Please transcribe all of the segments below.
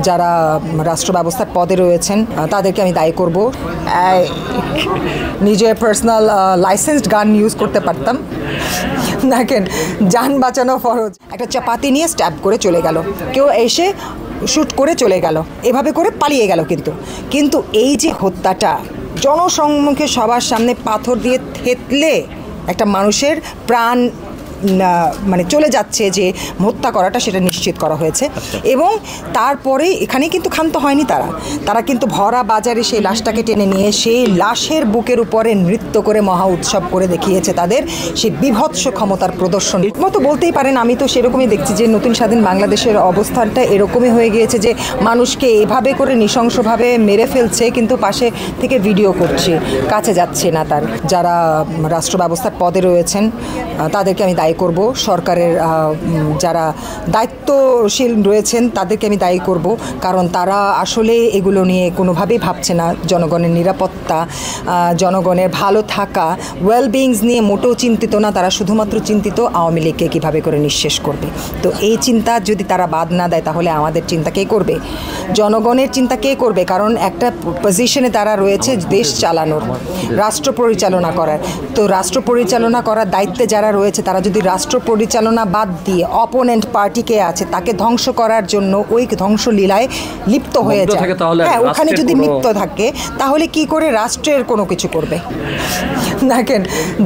যারা রাষ্ট্র ব্যবস্থার পদে রয়েছেন তাদেরকে আমি দায়ী করব। নিজের পার্সোনাল লাইসেন্সড গান ইউজ করতে পারতাম। দেখেন, যান বাঁচানো ফরজ। একটা চাপাতি নিয়ে স্ট্যাব করে চলে গেল, কেউ এসে শ্যুট করে চলে গেল, এভাবে করে পালিয়ে গেল। কিন্তু এই যে হত্যাটা, জনসম্মুখে সবার সামনে পাথর দিয়ে থেতলে একটা মানুষের প্রাণ মানে চলে যাচ্ছে, যে হত্যা করাটা সেটা নিশ্চিত করা হয়েছে। এবং তারপরে এখানে কিন্তু ক্ষান্ত হয়নি তারা কিন্তু ভরা বাজারে সেই লাশটাকে টেনে নিয়ে সেই লাশের বুকের উপরে নৃত্য করে মহা উৎসব করে দেখিয়েছে তাদের সেই বিভৎস ক্ষমতার প্রদর্শন। মতো বলতেই পারেন, আমি তো সেরকমই দেখছি যে নতুন স্বাধীন বাংলাদেশের অবস্থানটা এরকমই হয়ে গিয়েছে যে মানুষকে এভাবে করে নৃশংসভাবে মেরে ফেলছে, কিন্তু পাশে থেকে ভিডিও করছে, কাছে যাচ্ছে না তার। যারা রাষ্ট্র ব্যবস্থার পদে রয়েছেন তাদেরকে আমি দায়ী করব। সরকারের যারা দায়িত্বশীল রয়েছেন তাদেরকে আমি দায়ী করব, কারণ তারা আসলে এগুলো নিয়ে কোনোভাবেই ভাবছে না। জনগণের নিরাপত্তা, জনগণের ভালো থাকা, ওয়েলবিংস নিয়ে মোটেও চিন্তিত না। তারা শুধুমাত্র চিন্তিত আওয়ামী লীগকে কীভাবে করে নিঃশেষ করবে। তো এই চিন্তা যদি তারা বাদ না দেয়, তাহলে আমাদের চিন্তা কে করবে? জনগণের চিন্তা কে করবে? কারণ একটা পজিশনে তারা রয়েছে দেশ চালানোর, রাষ্ট্র পরিচালনা করার। তো রাষ্ট্র পরিচালনা করার দায়িত্বে যারা রয়েছে, তারা যদি রাষ্ট্র পরিচালনা বাদ দিয়ে অপোনেন্ট পার্টিকে আছে তাকে ধ্বংস করার জন্য ওই ধ্বংসলীলায় লিপ্ত হয়ে যায়, হ্যাঁ, ওখানে যদি লিপ্ত থাকে, তাহলে কি করে রাষ্ট্রের কোনো কিছু করবে? দেখেন,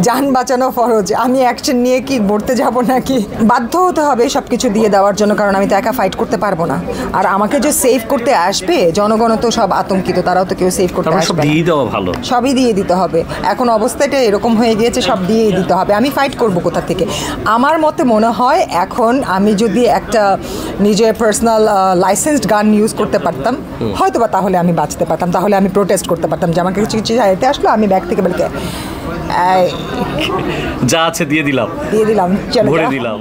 যান বাঁচানো ফরজ। আমি অ্যাকশন নিয়ে কি মরতে যাব নাকি? বাধ্য হতে হবে সব কিছু দিয়ে দেওয়ার জন্য, কারণ আমি তো একা ফাইট করতে পারবো না। আর আমাকে যে সেভ করতে আসবে, জনগণ তো সব আতঙ্কিত, তারাও তো কেউ সেভ করতে আসবে না। সবই দিয়ে দিতে হবে। এখন অবস্থাটা এরকম হয়ে গিয়েছে, সব দিয়েই দিতে হবে। আমি ফাইট করব কোথা থেকে? আমার মতে মনে হয় এখন আমি যদি একটা নিজের পার্সোনাল লাইসেন্সড গান ইউজ করতে পারতাম, হয়তো বা তাহলে আমি বাঁচতে পারতাম, তাহলে আমি প্রোটেস্ট করতে পারতাম যে আমাকে কিছু কিছু চাইতে আসলো, আমি ব্যাগ থেকে বলকে যা আছে দিয়ে দিলাম, চলে দিলাম।